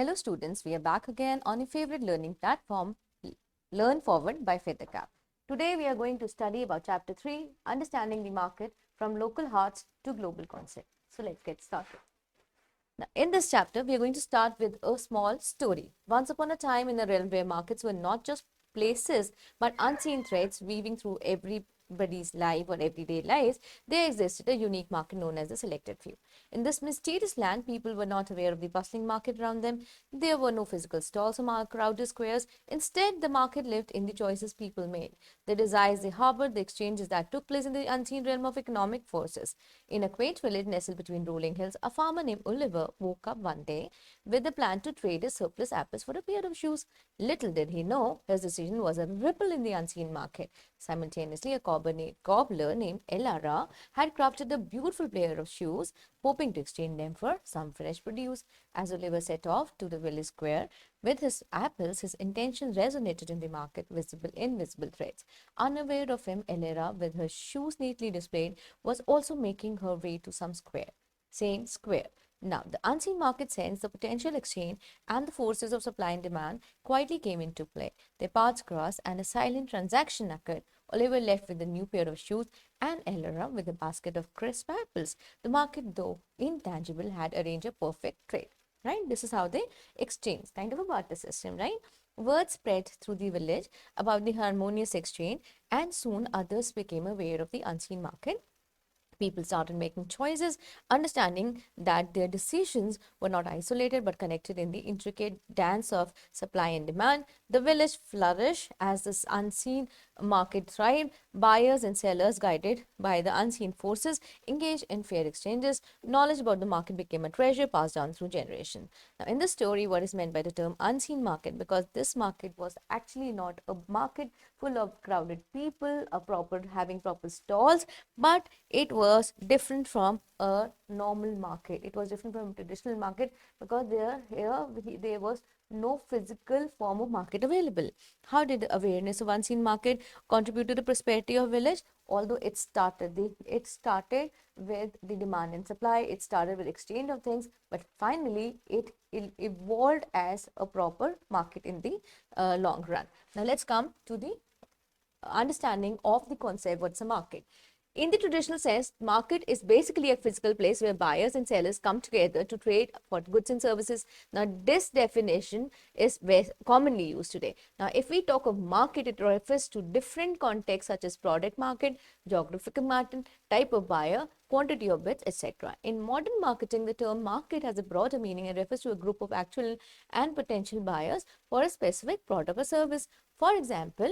Hello students, we are back again on your favorite learning platform, Learn Forward by Vidya. Today we are going to study about Chapter 3, Understanding the Market from Local Hearts to Global Concept. So let's get started. Now, in this chapter, we are going to start with a small story. Once upon a time in a realm where markets were not just places but unseen threads weaving through everybody's life or everyday lives, there existed a unique market known as the selected few. In this mysterious land, people were not aware of the bustling market around them. There were no physical stalls or crowded squares. Instead, the market lived in the choices people made, the desires they harbored, the exchanges that took place in the unseen realm of economic forces. In a quaint village nestled between rolling hills, a farmer named Oliver woke up one day with the plan to trade his surplus apples for a pair of shoes. Little did he know his decision was a ripple in the unseen market. Simultaneously, a cobbler named Elara had crafted a beautiful pair of shoes, hoping to exchange them for some fresh produce. As Oliver set off to the village square with his apples, his intention resonated in the market, visible invisible threads. Unaware of him, Elara, with her shoes neatly displayed, was also making her way to some square. Same square. Now, the unseen market sensed the potential exchange and the forces of supply and demand quietly came into play. Their paths crossed and a silent transaction occurred. Oliver left with a new pair of shoes and Elara with a basket of crisp apples. The market, though intangible, had arranged a perfect trade. Right? This is how they exchange, kind of a barter system, right? Word spread through the village about the harmonious exchange, and soon others became aware of the unseen market. People started making choices, understanding that their decisions were not isolated but connected in the intricate dance of supply and demand. The village flourished as this unseen market thrived. Buyers and sellers, guided by the unseen forces, engaged in fair exchanges. Knowledge about the market became a treasure passed down through generations. Now, in the story, what is meant by the term unseen market? Because this market was actually not a market full of crowded people, having proper stalls, but it was different from a normal market. It was different from a traditional market because there was no physical form of market available. How did the awareness of unseen market contribute to the prosperity of village? Although it started with the demand and supply, it started with exchange of things, but finally it evolved as a proper market in the long run. Now let's come to the understanding of the concept what's a market. In the traditional sense, market is basically a physical place where buyers and sellers come together to trade for goods and services. Now, this definition is very commonly used today. Now, if we talk of market, it refers to different contexts such as product market, geographical market, type of buyer, quantity of goods, etc. In modern marketing, the term market has a broader meaning and refers to a group of actual and potential buyers for a specific product or service. For example,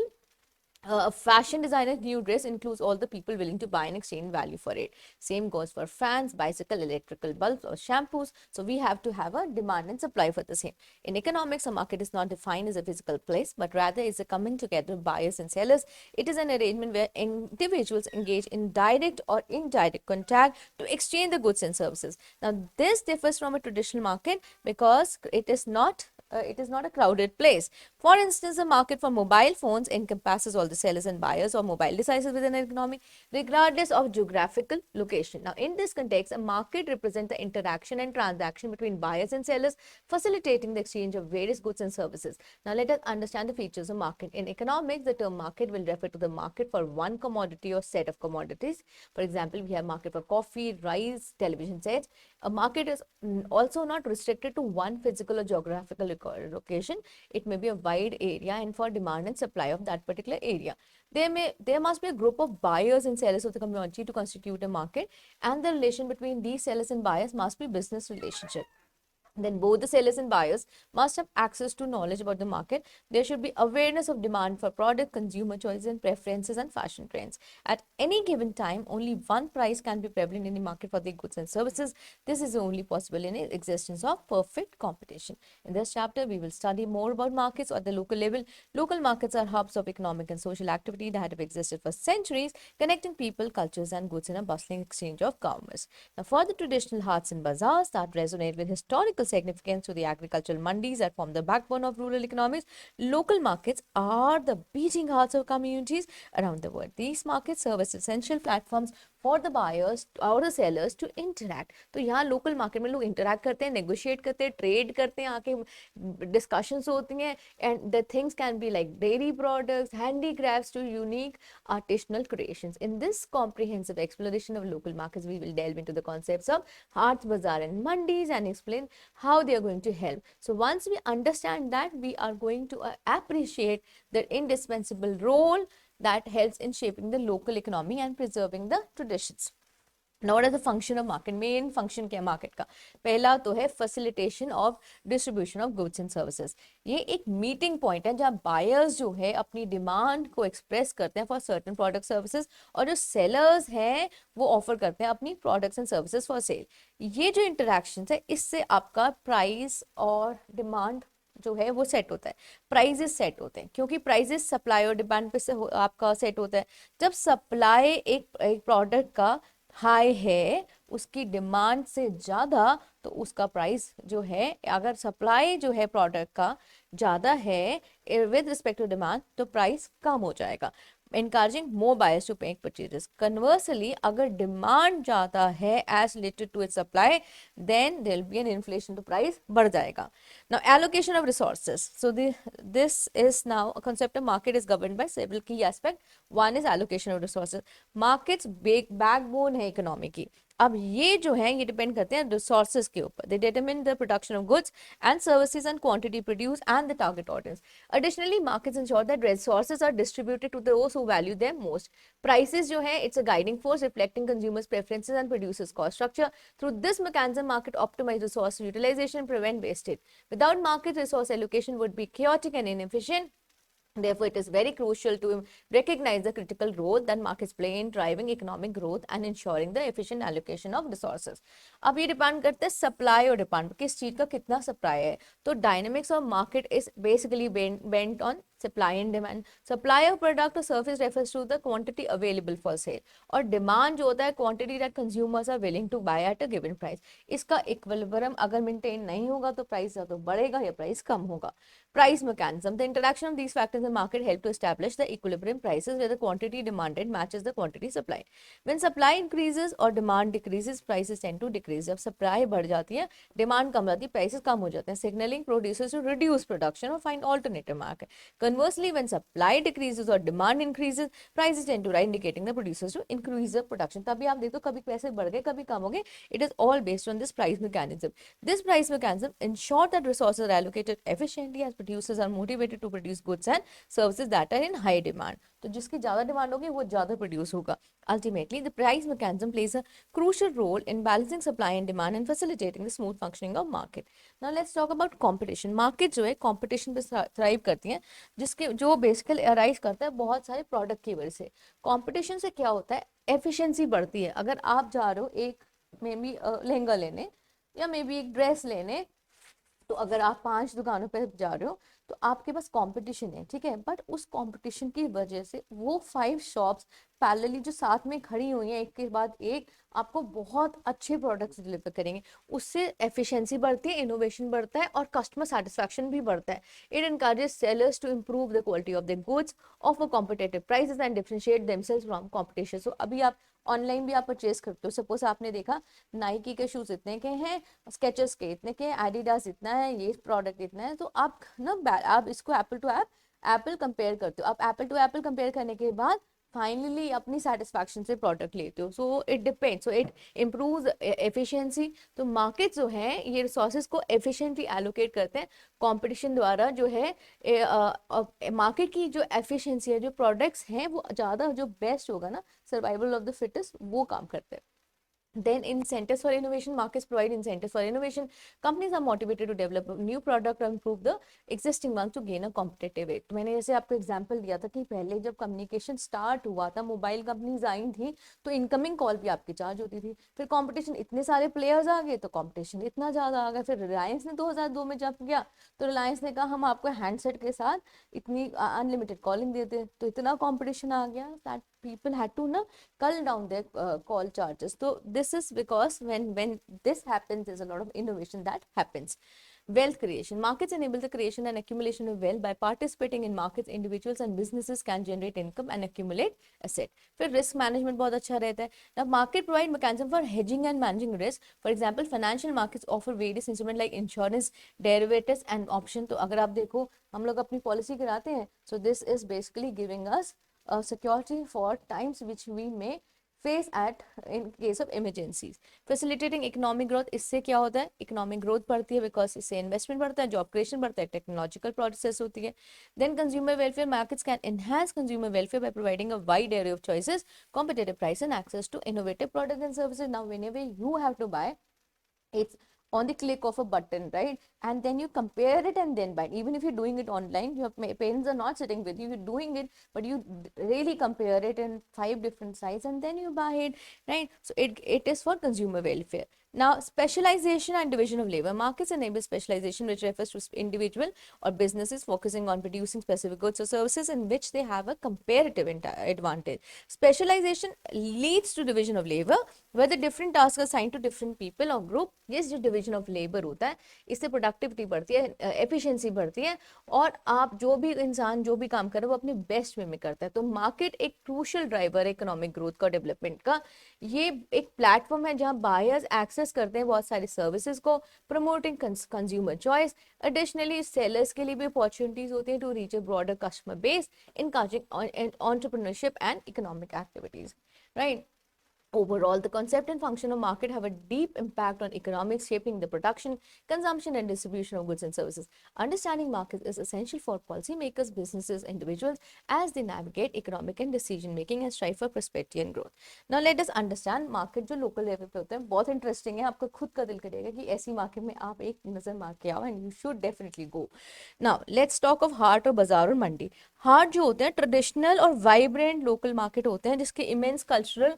a fashion designer's new dress includes all the people willing to buy and exchange value for it. Same goes for fans, bicycle, electrical bulbs or shampoos. So we have to have a demand and supply for the same. In economics, a market is not defined as a physical place, but rather is a coming together of buyers and sellers. It is an arrangement where individuals engage in direct or indirect contact to exchange the goods and services. Now, this differs from a traditional market because it is not a crowded place. For instance, the market for mobile phones encompasses all the sellers and buyers of mobile devices within an economy, regardless of geographical location. Now, in this context, a market represents the interaction and transaction between buyers and sellers, facilitating the exchange of various goods and services. Now, let us understand the features of market. In economics, the term market will refer to the market for one commodity or set of commodities. For example, we have market for coffee, rice, television sets. A market is also not restricted to one physical or geographical location. It may be a wide area and for demand and supply of that particular area. There must be a group of buyers and sellers of the commodity to constitute a market, and the relation between these sellers and buyers must be business relationship. Then both the sellers and buyers must have access to knowledge about the market. There should be awareness of demand for product, consumer choices and preferences and fashion trends. At any given time, only one price can be prevalent in the market for the goods and services. This is only possible in the existence of perfect competition. In this chapter, we will study more about markets at the local level. Local markets are hubs of economic and social activity that have existed for centuries, connecting people, cultures and goods in a bustling exchange of commerce. Now, for the traditional hearts and bazaars that resonate with historical significance to the agricultural mandis that form the backbone of rural economies. Local markets are the beating hearts of communities around the world. These markets serve as essential platforms for the buyers or the sellers to interact. तो यहाँ local market में लोग interact करते हैं, negotiate करते हैं, trade करते हैं, आके discussions होती हैं, and the things can be like dairy products, handicrafts to unique artisanal creations. In this comprehensive exploration of local markets, we will delve into the concepts of Haats, Bazaar and Mandis and explain how they are going to help. So once we understand that, we are going to appreciate the indispensable role that helps in shaping the local economy and preserving the traditions. Now, what is the function of market? Main function क्या है market का? पहला तो है facilitation of distribution of goods and services. ये एक meeting point है जहाँ buyers जो है अपनी demand को express करते हैं for certain product services और जो sellers हैं वो offer करते हैं अपनी products and services for sale. ये जो interactions है इससे आपका price और demand जो है वो सेट होता है, प्राइजेस सेट होते हैं, क्योंकि प्राइजेस सप्लाई और डिमांड पे से आपका सेट होता है. जब सप्लाई एक प्रोडक्ट का हाई है, उसकी डिमांड से ज़्यादा, तो उसका प्राइस जो है, अगर सप्लाई जो है प्रोडक्ट का ज़्यादा है विद रिस्पेक्ट टू डिमांड, तो प्राइस कम हो जाएगा, encouraging more buyers to make purchases. Conversely, अगर demand ज़्यादा है as related to its supply, then there will be an inflation to price बढ़ जाएगा. Now, allocation of resources. So this is now a concept of market is governed by several key aspects. One is allocation of resources. Markets backbone है economy की. अब ये जो है ये depend करते हैं रिसोर्सेज के ऊपर. They determine the production of goods and services and quantity produce and the target audience. Additionally markets ensure that resources are distributed to those who value them most. Prices जो है it's a guiding force reflecting consumers preferences and producers cost structure. Through this mechanism market optimise resource utilisation, prevent wastage. Without market resource allocation would be chaotic and inefficient. Therefore, it is very crucial to recognize the critical role that markets play in driving economic growth and ensuring the efficient allocation of resources. अब ये depend करता है supply और demand, किस चीज का कितना supply है. तो dynamics of market is basically bent on supply and demand. Supply of product or service refers to the quantity available for sale, और demand जो होता है quantity that consumers are willing to buy at a given price. इसका equilibrium अगर maintain नहीं होगा तो price या तो बढ़ेगा या price कम होगा. Price mechanism. The interaction of these factors in the market help to establish the equilibrium prices where the quantity demanded matches the quantity supplied. When supply increases or demand decreases, prices tend to decrease. जब supply बढ़ जाती है, demand कम जाती है, prices कम हो जाते हैं, signaling producers to reduce production or find alternative market. Conversely, when supply decreases or demand increases, prices tend to rise, indicating the producers to increase the production. तभी आप देखो कभी पैसे बढ़ गए कभी कम हो गए. It is all based on this price mechanism. This price mechanism ensures that resources are allocated efficiently as producers are motivated to produce goods and services that are in high demand. तो जिसकी ज़्यादा demand होगी वो ज़्यादा produce होगा. Ultimately, the price mechanism plays a crucial role in balancing supply and demand and facilitating the smooth functioning of market. Now let's talk about competition. Market जो है competition पे thrive करती हैं, जिसके जो बेसिकली अराइज करता है बहुत सारे प्रोडक्ट की वजह से. कंपटीशन से क्या होता है, एफिशिएंसी बढ़ती है. अगर आप जा रहे हो एक मे बी लहंगा लेने या मे बी एक ड्रेस लेने, तो अगर आप 5 दुकानों पे जा रहे हो तो आपके पास कंपटीशन है, ठीक है, बट उस कंपटीशन की वजह से वो 5 शॉप्स पैरेलली जो साथ में खड़ी हुई हैं एक के बाद एक आपको बहुत अच्छे प्रोडक्ट्स डिलीवर करेंगे. उससे एफिशिएंसी बढ़ती है, इनोवेशन बढ़ता है और कस्टमर सेटिस्फैक्शन भी बढ़ता है. It encourages sellers to improve the quality of the goods, offer competitive prices and differentiate themselves from competition. So अभी आप ऑनलाइन भी आप परचेज करते हो, सपोज आपने देखा नाइकी के शूज इतने के हैं, स्केचर्स के इतने के, एडिडास इतना है, ये प्रोडक्ट इतना है, तो आप ना आप इसको एप्पल टू एप्पल कंपेयर करते हो. आप एप्पल टू एप्पल कंपेयर करने के बाद फाइनली अपनी सेटिस्फैक्शन से प्रोडक्ट लेते हो. So it depends, so it improves efficiency. तो मार्केट जो है ये रिसोर्सेज को एफिशिएंटली एलोकेट करते हैं कंपटीशन द्वारा. जो है मार्केट की जो एफिशिएंसी है, जो प्रोडक्ट्स हैं वो ज़्यादा जो बेस्ट होगा ना, सर्वाइवल ऑफ द फिटेस्ट, वो काम करते हैं. Then incentives for innovation. Markets provide incentives for innovation. Companies are motivated to develop new product or improve the existing ones to gain a competitive edge. मैंने जैसे आपको example दिया था कि पहले जब कम्युनिकेशन स्टार्ट हुआ था, मोबाइल कंपनीज आई थी तो इनकमिंग कॉल भी आपकी चार्ज होती थी. फिर कंपटीशन, इतने सारे प्लेयर्स आ गए तो कंपटीशन इतना ज़्यादा आ गया. फिर रिलायंस ने 2002 में जब किया तो रिलायंस ने कहा हम आपको हैंडसेट के साथ इतनी अनलिमिटेड कॉलिंग देते हैं, तो इतना कॉम्पिटिशन आ गया that people had to na cull down their call charges. So this is because when this happens, there's a lot of innovation that happens. Wealth creation. Markets enable the creation and accumulation of wealth. By participating in markets, individuals and businesses can generate income and accumulate asset. फिर risk management बहुत अच्छा रहता है. Now market provide mechanism for hedging and managing risk. For example, financial markets offer various instruments like insurance, derivatives and option. तो अगर आप देखो हम लोग अपनी पॉलिसी कराते हैं, so this is basically giving us a security for times which we may face at in case of emergencies. Facilitating economic growth. इससे क्या होता है, इकोनॉमिक ग्रोथ बढ़ती है बिकॉज इससे इन्वेस्टमेंट बढ़ता है, जॉब क्रिएशन बढ़ता है, टेक्नोलॉजिकल प्रोसेस होती है. Then consumer welfare. Markets can enhance consumer welfare by providing a wide array of choices, competitive price and access to innovative products and services. Now whenever you have to buy, it's on the click of a button, right? And then you compare it and then buy. Even if you're doing it online, your parents are not sitting with you, you're doing it, but you really compare it in 5 different sites and then you buy it, right? So it is for consumer welfare. Now, specialization and division of labor. Markets enable specialization, which refers to individual or businesses focusing on producing specific goods or services in which they have a comparative advantage. Specialization leads to division of labor, where the different tasks are assigned to different people or group. Yes, जो division of labor होता है, इससे productivity बढ़ती है, efficiency बढ़ती है, और आप जो भी इंसान जो भी काम कर रहे हैं वो अपने बेस्ट में करता है. तो मार्केट एक क्रूशल ड्राइवर है इकोनॉमिक ग्रोथ का, डेवलपमेंट का. ये एक प्लेटफॉर्म है जहां बायर्स एक्सेस करते हैं बहुत सारी सर्विसेज को, promoting consumer choice. Additionally sellers के लिए भी अपॉर्चुनिटीज होती हैं to reach a broader customer base, encouraging entrepreneurship and economic activities, right? Overall, the concept and function of market have a deep impact on economics, shaping the production, consumption, and distribution of goods and services. Understanding markets is essential for policymakers, businesses, individuals as they navigate economic and decision making and strive for prosperity and growth. Now, let us understand market जो local level पे होते हैं, बहुत interesting है. आपका खुद का दिल करेगा कि ऐसी market में आप एक नजर मार के आओ, and you should definitely go. Now, let's talk of हाट और बाजार और मंडी. हाट जो होते हैं ट्रेडिशनल और वाइब्रेंट लोकल मार्केट होते हैं जिसके इमेंस कल्चरल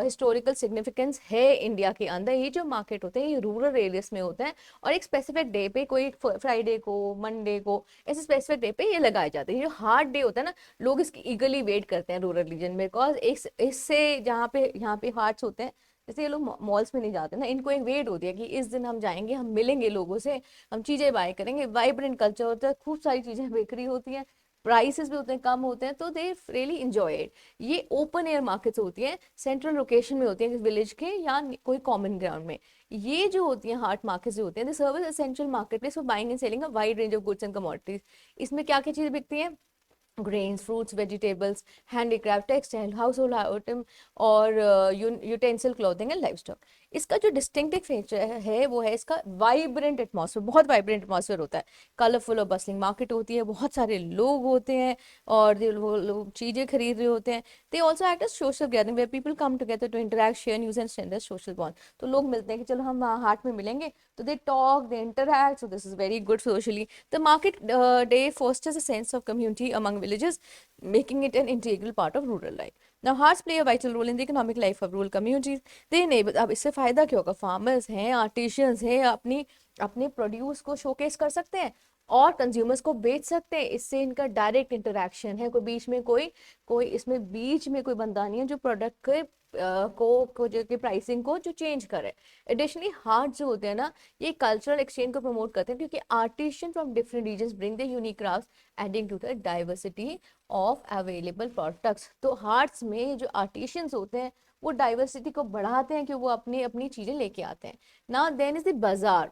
हिस्टोरिकल सिग्निफिकेंस है इंडिया के अंदर. ये जो मार्केट होते हैं ये रूरल एरियाज में होते हैं और एक स्पेसिफिक डे पे, कोई फ्राइडे को, मंडे को, ऐसे स्पेसिफिक डे पे ये लगाए जाते हैं. ये जो हार्ड डे होता है ना, लोग इसकी ईगरली वेट करते हैं रूरल रीजन में, बिकॉज इससे जहाँ पे हार्ट्स होते हैं, जैसे ये लोग मॉल्स में नहीं जाते ना, इनको एक वेट होती है कि इस दिन हम जाएंगे, हम मिलेंगे लोगों से, हम चीजें बाय करेंगे. वाइब्रेंट कल्चर होता है, खूब सारी चीजें बिक्री होती हैं, प्राइसेस भी होते हैं, कम होते हैं, तो दे रियली इंजॉय इट. ये ओपन एयर मार्केट्स होती हैं, सेंट्रल लोकेशन में होती हैं, विलेज के या कोई कॉमन ग्राउंड में. ये जो होती हैं हार्ट मार्केट्स जो होते हैं, they serve as essential market place for buying and selling a wide range of goods and commodities. इसमें क्या क्या चीजें बिकती हैं? grains, fruits, vegetables, handicraft, textile, household item और utensil, clothing and livestock. इसका जो डिस्टिंक्टिव फीचर है वो है इसका वाइब्रेंट एटमॉस्फेयर. बहुत वाइब्रेंट एटमॉस्फेयर होता है, कलरफुल और बसलिंग मार्केट होती है, बहुत सारे लोग होते हैं और वो लोग चीजें खरीद रहे होते हैं. They also act as social gathering where people come together to interact, share news and strengthen social bond. तो लोग मिलते हैं कि चलो हम हाट में मिलेंगे, तो they talk, they interact, so this is very good socially. The market day fosters a sense of community among villages, making it an integral part of rural life. Now, hearts play a vital role in the economic life of rural communities. They enable, अब इससे फायदा क्या होगा? Farmers हैं, artisans हैं, अपने produce को showcase कर सकते हैं और कंज्यूमर्स को बेच सकते हैं. इससे इनका डायरेक्ट इंटरेक्शन है, कोई बीच में कोई इसमें बीच में कोई बंदा नहीं है जो प्रोडक्ट के को जो कि प्राइसिंग को जो चेंज करे. एडिशनली हार्ट जो होते हैं ना, ये कल्चरल एक्सचेंज को प्रमोट करते हैं क्योंकि artisan from different regions bring the unique crafts, adding to the diversity of available products. तो हार्ट्स में जो आर्टिशियंस होते हैं वो डाइवर्सिटी को बढ़ाते हैं कि वो अपनी अपनी चीजें लेके आते हैं. नाउ देन इज द बाजार.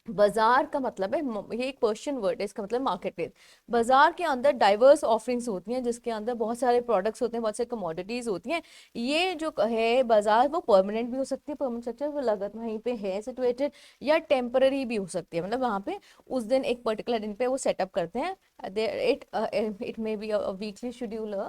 बाजार का मतलब है, ये एक पर्शियन वर्ड है, इसका मतलब मार्केट प्लेस. बाजार के अंदर डाइवर्स ऑफरिंग्स होती हैं जिसके अंदर बहुत सारे प्रोडक्ट्स होते हैं, बहुत सारे कमोडिटीज होती हैं. ये जो है बाजार वो परमानेंट भी हो सकती है, परमानेंट स्ट्रक्चर वो लगत वहीं पे है सिचुएटेड, या टेम्पररी भी हो सकती है, मतलब वहाँ पे उस दिन एक पर्टिकुलर दिन पे वो सेटअप करते हैं. It may be a weekly schedule,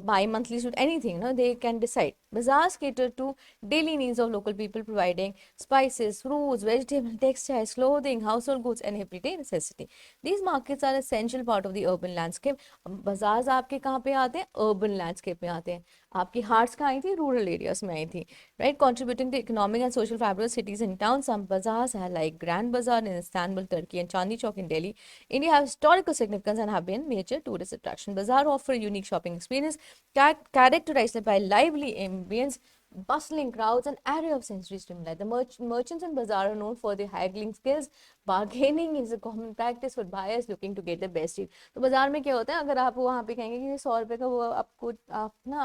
bi-monthly, anything, no, they can decide. Bazaars cater to daily needs of local people, providing spices, fruits, vegetables, textiles, clothing, household goods and everyday necessity. These markets are essential part of the urban landscape. Bazaars आपके कहाँ पे आते हैं? Urban landscape में आते हैं. आपकी hearts कहाँ आई थी? रूरल एरियाज में आई थी, right? Contributing to economic and social fabric of cities and towns. Some bazaars are like Grand Bazaar in Istanbul, Turkey, and Chandni Chowk in Delhi, India, have historical significance and have been major tourist attraction. Bazaar offer a unique shopping experience characterized by lively ambience, bustling crowds, and array of sensory stimuli. The merchants in bazaar are known for their haggling skills. Bargaining is a common practice for buyers looking to get the best deal. तो बाजार में क्या होता है, अगर आप वहाँ पे कहेंगे कि 100 रुपए का, वो आपको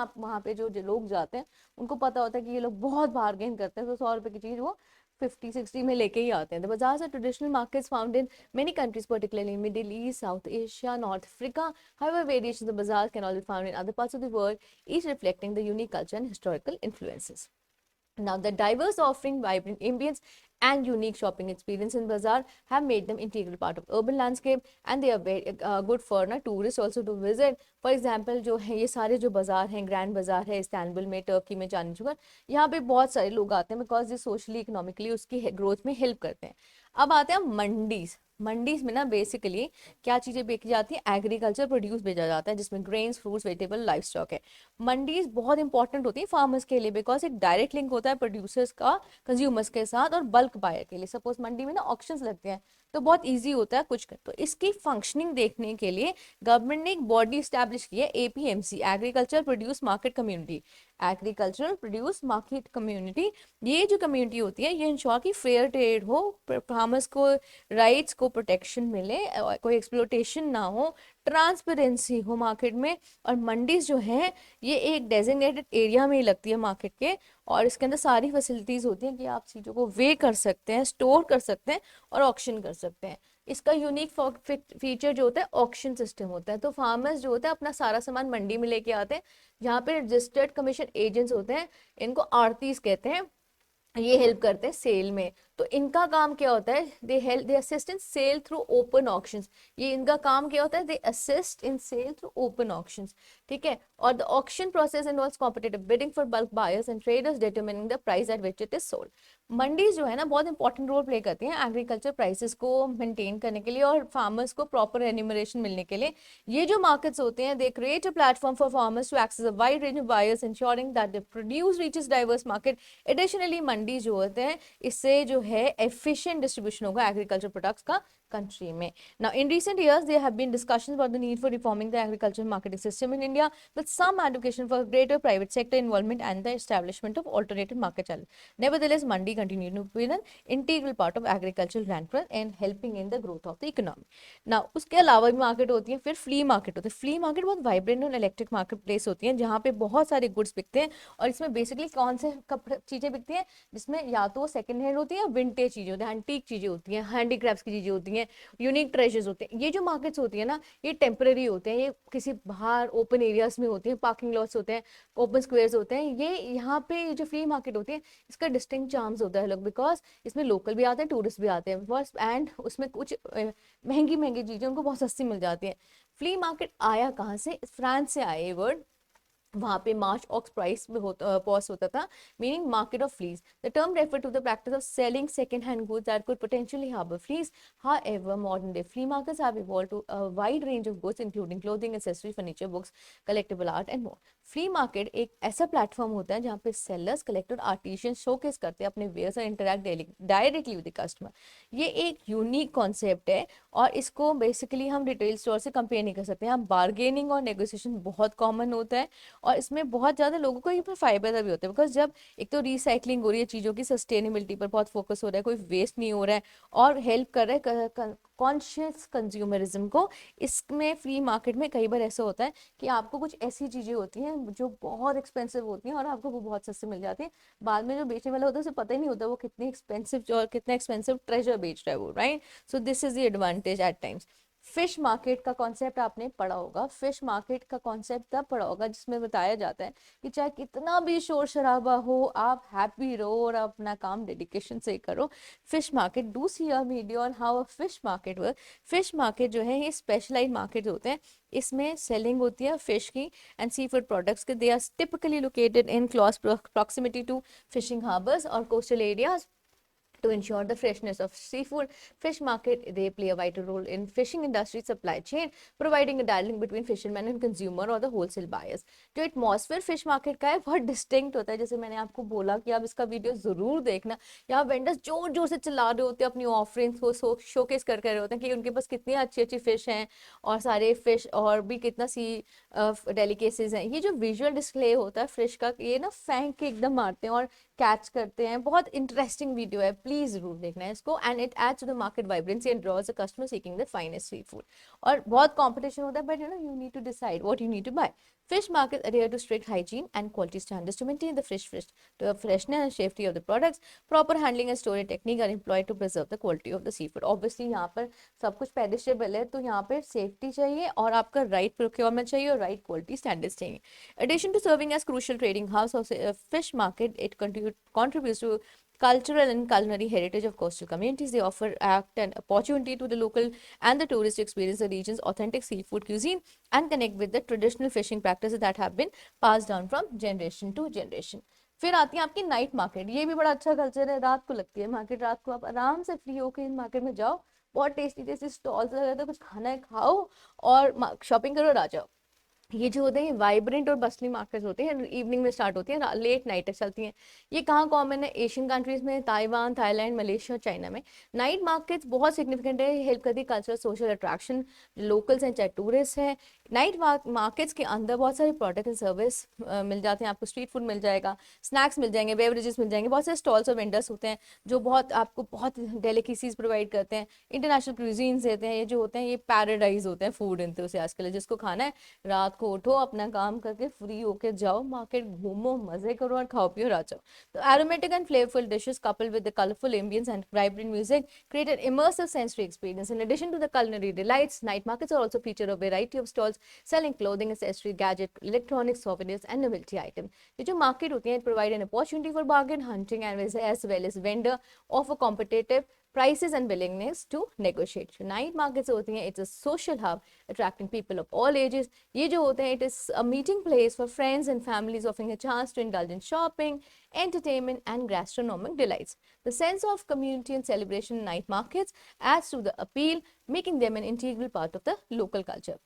आप वहाँ पे जो लोग जाते हैं उनको पता होता है कि ये लोग बहुत बार्गेन करते हैं, तो 100 रुपए की चीज वो 50-60 में लेके ही आते हैं. The bazaars are traditional markets found in many countries, particularly in Middle East, South Asia, North Africa. However, variations of bazaars can also be found in other parts of the world, each reflecting the unique culture and historical influences. Now, the diverse offering, vibrant ambience, and unique shopping experience in bazaar have made them integral part of urban landscape, and they are very good for na tourists also to visit. For example, जो है ये सारे जो बाजार हैं, grand बाजार है Istanbul में, टर्की में, चांदनी चौक, यहाँ पे बहुत सारे लोग आते हैं बिकॉज ये सोशली इकोनॉमिकली उसकी ग्रोथ में हेल्प करते हैं. अब आते हैं मंडीज. मंडीज में ना बेसिकली क्या चीजें बेची जाती है? एग्रीकल्चर प्रोड्यूस बेचा जाता है, जिसमें grains, fruits, vegetable, life stock है. मंडीज बहुत इंपॉर्टेंट होती है फार्मर्स के लिए बिकॉज एक डायरेक्ट लिंक होता है प्रोड्यूसर्स का कंज्यूमर्स के साथ और बल्क बायर के लिए. सपोज मंडी में ना ऑक्शंस लगते हैं तो बहुत इजी होता है कुछ कर. तो इसकी फंक्शनिंग देखने के लिए गवर्नमेंट ने एक बॉडी स्टैब्लिश की है, APMC, agriculture produce market community. Agricultural produce market community, ये जो कम्युनिटी होती है ये इंश्योर की फेयर ट्रेड हो, फार्मर्स को राइट्स को प्रोटेक्शन मिले, कोई एक्सप्लोटेशन ना हो, ट्रांसपेरेंसी हो मार्केट में. और मंडीज जो है ये एक डेजिग्नेटेड एरिया में ही लगती है मार्केट के, और इसके अंदर सारी फैसिलिटीज होती हैं कि आप चीज़ों को वे कर सकते हैं, स्टोर कर सकते हैं और ऑक्शन कर सकते हैं. इसका यूनिक फीचर जो होता है ऑक्शन सिस्टम होता है. तो फार्मर्स जो होता है अपना सारा सामान मंडी में लेके आते हैं, जहाँ पे रजिस्टर्ड कमीशन एजेंट्स होते हैं, इनको आरतीस कहते हैं, ये हेल्प करते हैं सेल में. तो इनका काम क्या होता है? They assist in sale through open auctions. ये इनका काम क्या होता है? They assist in sale through open auctions. ठीक है. और the auction process involves competitive bidding for bulk buyers and traders determining the price at which it is sold. Mandis जो है ना बहुत इंपॉर्टेंट रोल प्ले करती हैं एग्रीकल्चर प्राइसेस को मेंटेन करने के लिए और फार्मर्स को प्रॉपर रेन्यूमरेशन मिलने के लिए. ये जो मार्केट्स होते हैं they create a platform for farmers to access a wide range of buyers ensuring that the produce reaches diverse market. Additionally mandi जो होते हैं इससे जो है एफिशिएंट डिस्ट्रीब्यूशन होगा एग्रीकल्चर प्रोडक्ट्स का country में. Now, in recent years, there have been discussions about the need for reforming the agricultural marketing system in India, with some advocation for greater private sector involvement and the establishment of alternative market channels. Nevertheless, mandi continue to be an integral part of agricultural land growth and helping in the growth of the economy. Now, उसके अलावा भी market होती है, फिर flea market होती है. Flea market बहुत vibrant और इलेक्ट्रिक मार्केट प्लेस होती है जहाँ पे बहुत सारे गुड्स बिकते हैं. और इसमें बेसिकली कौन से चीजें बिकती हैं? जिसमें या तो सेकंड हैंड होती है, विंटेज चीजें होती हैं, एंटीक चीजें होती हैं, हैंडीक्राफ्ट्स की चीजें होती हैं, यूनिक ट्रेजर्स होते हैं. ये जो मार्केट्स होती है ना ये टेम्पररी होते हैं, ये किसी बाहर ओपन एरियाज में होते हैं, पार्किंग लॉट्स होते हैं, ओपन स्क्वायर्स होते हैं. ये यहाँ पे जो फ्ली मार्केट होती है इसका डिस्टिंक्ट चार्म्स होता है लोग बिकॉज इसमें लोकल भी आते हैं, टूरिस्ट भी आते हैं फर्स्ट, एंड उसमें कुछ महंगी महंगी चीजें उनको बहुत सस्ती मिल जाती हैं. फ्ली मार्केट आया कहाँ से? फ्रांस से आया ये वर्ड. वहाँ पे मार्च ऑक्स प्राइस में पॉस होता था, meaning market of fleas. The term refer to the practice of selling second hand goods that could potentially harbour fleas. However, modern day flea markets have evolved to a wide range of goods including clothing, accessories, furniture, books, collectible art and more. Flea market एक ऐसा platform होता है जहाँ पे sellers, collector, artisans showcase करते हैं अपने wears और interact directly with the customer. ये एक यूनिक कॉन्सेप्ट है और इसको बेसिकली हम रिटेल स्टोर से कंपेयर नहीं कर सकते. यहाँ बार्गेनिंग और नेगोशिएशन बहुत कॉमन होता है और इसमें बहुत ज़्यादा लोगों को ये फायदा भी होता है बिकॉज जब एक तो रिसाइकलिंग हो रही है, चीज़ों की सस्टेनेबिलिटी पर बहुत फोकस हो रहा है, कोई वेस्ट नहीं हो रहा है और हेल्प कर रहा है कॉन्शियस कंज्यूमरिज्म को. इसमें फ्री मार्केट में कई बार ऐसा होता है कि आपको कुछ ऐसी चीज़ें होती हैं जो बहुत एक्सपेंसिव होती हैं और आपको वो बहुत सस्ते मिल जाती है. बाद में जो बेचने वाला होता है उसे पता ही नहीं होता वो कितनी एक्सपेंसिव और कितना एक्सपेंसिव ट्रेजर बेच रहा है वो, right? So this is the advantage at times. Fish market का कॉन्सेप्ट आपने पढ़ा होगा. फिश मार्केट का कॉन्सेप्ट तब पढ़ा होगा जिसमें बताया जाता है कि चाहे कितना भी शोर शराबा हो आप हैप्पी रहो और अपना काम डेडिकेशन से करो. Fish market, do see a video on how a fish market work. Fish market जो है ये स्पेशलाइज्ड मार्केट होते हैं, इसमें सेलिंग होती है फिश की एंड सी फूड प्रोडक्ट्स के. They are typically located in close proximity to fishing harbours और coastal areas To ensure the freshness of seafood, fish market, they play a vital role in fishing industry supply chain, providing a direct link between fishermen and consumer or the wholesale buyers. जो atmosphere fish market का है बहुत distinct होता है, जैसे मैंने आपको बोला कि आप इसका वीडियो जरूर देखना। यहाँ वेंडर्स जोर जोर से चिल्ला रहे होते हैं, अपनी ऑफरिंग्स को शोकेस कर रहे होते हैं कि उनके पास कितनी अच्छी अच्छी फिश हैं और सारे फिश और भी कितना सी डेलिकेसीज हैं। ये जो विजुअल डिस्प्ले होता है फिश का, ये ना फेंक के एकदम मारते हैं और कैच करते हैं। बहुत इंटरेस्टिंग वीडियो है, प्लीज जरूर देखना है इसको। And it adds to the market vibrancy and draws the customer seeking the finest sea food. और बहुत कंपटीशन होता है, but you need to decide what you need to buy. Fish markets adhere to strict hygiene and quality standards to maintain the fish to the freshness and safety of the products. Proper handling and storage technique are employed to preserve the quality of the seafood. Obviously यहाँ पर सब कुछ perishable है, तो यहाँ पे safety चाहिए और आपका right procurement चाहिए और right quality standards चाहिए. Addition to serving as crucial trading house of fish market, it contributes to cultural and culinary heritage of coastal communities. They offer act an opportunity to the local and the tourists to experience the region's authentic seafood cuisine and connect with the traditional fishing practices that have been passed down from generation to generation. फिर आती है आपकी night market. ये भी बड़ा अच्छा culture है, रात को लगती है मार्केट। रात को आप आराम से फ्री होकर इन मार्केट में जाओ, बहुत टेस्टी टेस्टी स्टॉल्स लगे रहते हैं, कुछ खाना है खाओ और शॉपिंग करो और आ जाओ। ये जो होते हैं वाइब्रेंट और बस्टली मार्केट्स होते हैं, इवनिंग में स्टार्ट होती हैं, लेट नाइट तक चलती हैं। ये कहाँ कॉमन है? एशियन कंट्रीज में, ताइवान, थाईलैंड, मलेशिया, चाइना में नाइट मार्केट्स बहुत सिग्निफिकेंट है, हेल्प करती है कल्चरल सोशल अट्रैक्शन, लोकल्स हैं चाहे टूरिस्ट हैं। नाइट मार्केट्स के अंदर बहुत सारे प्रोडक्ट एंड सर्विस मिल जाते हैं आपको। स्ट्रीट फूड मिल जाएगा, स्नैक्स मिल जाएंगे, बेवरेजेस मिल जाएंगे, बहुत सारे स्टॉल्स और वेंडर्स होते हैं जो बहुत आपको बहुत डेलिकेसीज प्रोवाइड करते हैं, इंटरनेशनल क्यूजीन्स देते हैं। ये जो होते हैं ये पैराडाइज होते हैं फूड एंथुसियास्ट के लिए। जिसको खाना है रात को उठो, अपना काम करके फ्री होके जाओ, मार्केट घूमो, मजे करो और खाओ पियो और आ जाओ। तो aromatic and flavorful dishes coupled with the colorful ambience and vibrant music create an immersive sensory experience. In addition to the culinary delights, night markets are also feature a variety of stalls selling clothing, accessories, gadgets, electronics, souvenirs and novelty items. ये जो market होती है, it provide an opportunity for bargain hunting and as well as vendor offer competitive prices and willingness to negotiate. So night markets होती हैं, it's a social hub attracting people of all ages. ये जो होते हैं, it is a meeting place for friends and families, offering a chance to indulge in shopping, entertainment and gastronomic delights. The sense of community and celebration in night markets adds to the appeal, making them an integral part of the local culture.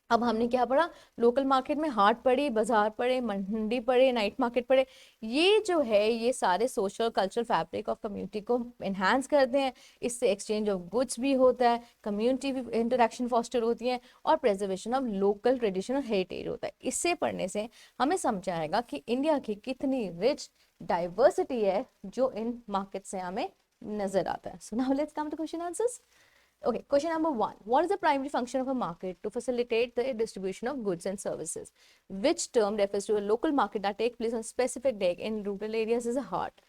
अब हमने क्या पढ़ा? Local market में हाट पड़ी, बाजार पड़े, मंडी पड़े, night market पड़े। ये जो है ये सारे social cultural fabric of community को एनहांस करते हैं। इससे एक्सचेंज ऑफ गुड्स भी होता है, कम्युनिटी इंटरेक्शन फॉस्टर होती है और प्रिजर्वेशन ऑफ लोकल ट्रेडिशन और हेरिटेज होता है। इससे पढ़ने से हमें समझ आएगा कि इंडिया की कितनी रिच डाइवर्सिटी है जो इन मार्केट से हमें नजर आता है। So now let's come to question answers. Okay, question number 1. What is the primary function of a market? To facilitate the distribution of goods and services. Which term refers to a local market that takes place on specific day in rural areas is a hart.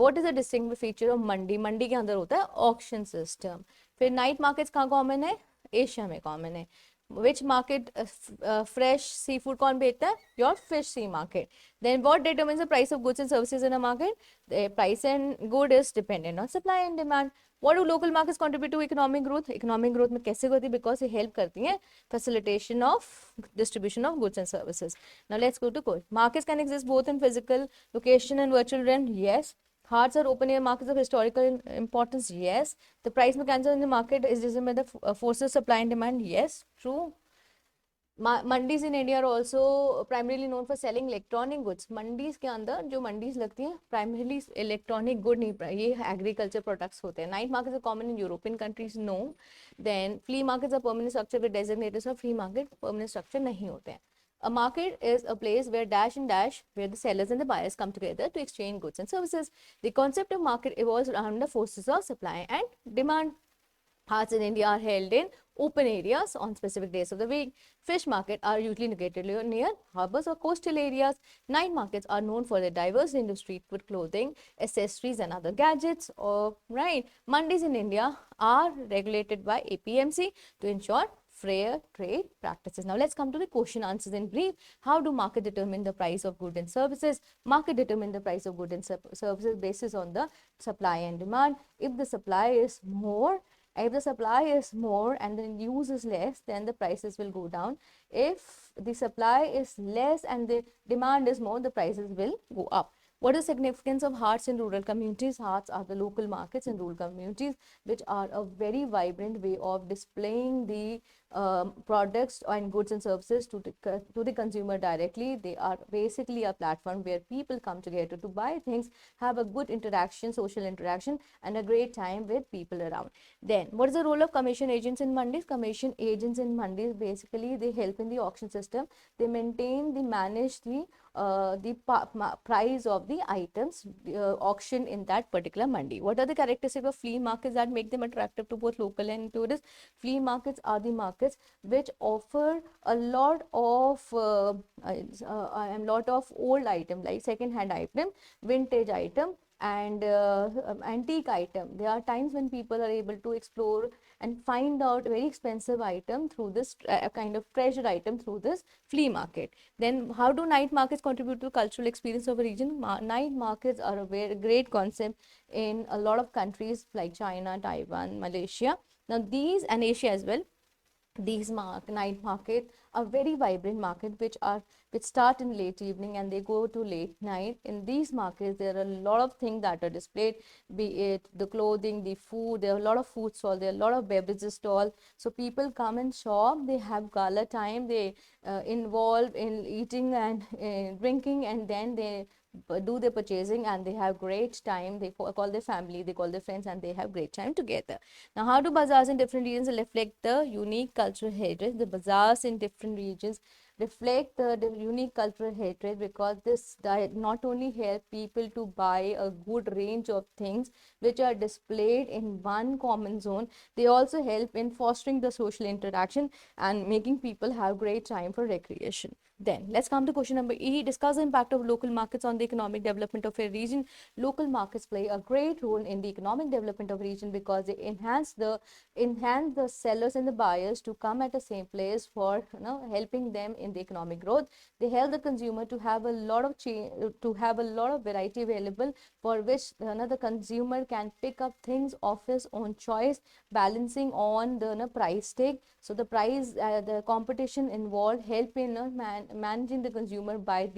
What is the distinctive feature of mandi? Mandi के अंदर होता है auction system. फिर night markets कहाँ common है? Asia में common है. Which market fresh seafood कौन बेचता है? Your fish sea market. Then what determines the price of goods and services in a market? The price and good is dependent on supply and demand. What do local markets contribute to economic growth? Economic growth में कैसे होती है? Because ये help करती हैं facilitation of distribution of goods and services. Now let's go to code. Markets can exist both in physical location and virtual realm. Yes. Hearts are open air markets of historical importance. Yes. The price mechanism in the market is determined by the forces of supply and demand. Yes. True. Mandis in India are also primarily known for selling electronic goods. Mandis के अंदर जो मंडीज लगती हैं primarily electronic good नहीं, ये agriculture products होते हैं. Night markets are common in European countries. No. Then flea markets are permanent structure with designators of free market permanent structure नहीं होते हैं. A market is a place where dash and dash, where the sellers and the buyers come together to exchange goods and services. The concept of market evolves around the forces of supply and demand. Hearts in India are held in open areas on specific days of the week. Fish markets are usually located near harbors or coastal areas. Night markets are known for their diverse range of street food, clothing, accessories and other gadgets. Right. Mandis in India are regulated by APMC to ensure fair trade practices. Now let's come to the question answers in brief. How do market determine the price of goods and services? Market determine the price of goods and services basis on the supply and demand. If the supply is more and the use is less, then the prices will go down. If the supply is less and the demand is more, the prices will go up. What is the significance of Haats in rural communities? Haats are the local markets in rural communities, which are a very vibrant way of displaying the products and goods and services to the consumer directly. They are basically a platform where people come together to buy things, have a good interaction, social interaction, and a great time with people around. Then, what is the role of commission agents in mandis? Commission agents in mandis, basically they help in the auction system. They maintain, they manage the price of the items auctioned in that particular mandi. What are the characteristics of flea markets that make them attractive to both local and tourists? Flea markets are the markets which offer a lot of old item, like second hand item, vintage item, and antique item. There are times when people are able to explore and find out very expensive item through this kind of treasure item through this flea market. Then how do night markets contribute to cultural experience of a region? Night markets are a very great concept in a lot of countries like China, Taiwan, Malaysia. Now these, and Asia as well, these night market are very vibrant market which start in late evening and they go to late night. In these markets there are a lot of things that are displayed, be it the clothing, the food. There are a lot of food stall, there are a lot of beverages stall, so people come and shop, they have gala time, they involve in eating and drinking, and then they do their purchasing and they have great time. They call their family, they call their friends, and they have great time together. Now, how do bazaars in different regions reflect the unique cultural heritage? The bazaars in different regions reflect the unique cultural heritage, because this not only help people to buy a good range of things which are displayed in one common zone, they also help in fostering the social interaction and making people have great time for recreation. Then let's come to question number E. Discuss the impact of local markets on the economic development of a region. Local markets play a great role in the economic development of a region because they enhance the sellers and the buyers to come at the same place for helping them in the economic growth. They help the consumer to have a lot of variety available, for which the consumer can pick up things of his own choice, balancing on the price tag. So the price, the competition involved help in managing the consumer by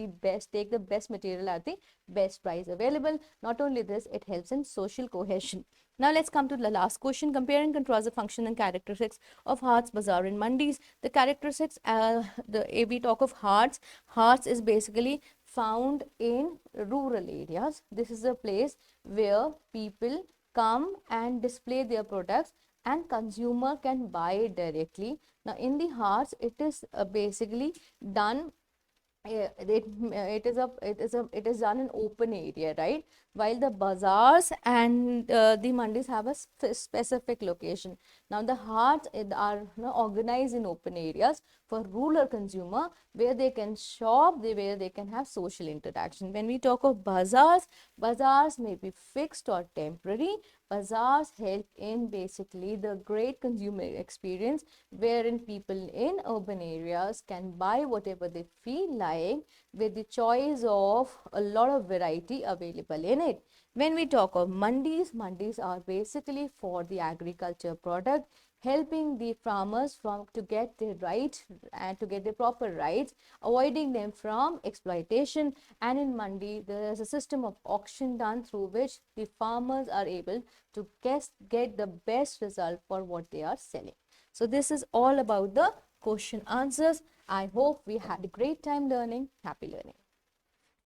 take the best material at the best price available. Not only this, it helps in social cohesion. Now let's come to the last question. Compare and contrast the function and characteristics of Haats, Bazaar and Mandis. The characteristics, if we talk of Haats, Haats is basically found in rural areas. This is a place where people come and display their products and consumer can buy it directly. Now in the Haats, it is basically done, it is done in open area, right? While the bazaars and the mandis have a specific location. Now the Haats are organized in open areas for rural consumer, where they can shop, where they can have social interaction. When we talk of bazaars, bazaars may be fixed or temporary. Bazaars help in basically the great consumer experience, wherein people in urban areas can buy whatever they feel like, with the choice of a lot of variety available in it. When we talk of mandis, mandis are basically for the agriculture product, helping the farmers to get their rights and to get the proper rights, avoiding them from exploitation. And in mandi, there is a system of auction done through which the farmers are able to get the best result for what they are selling. So this is all about the question answers. I hope we had a great time learning. Happy learning.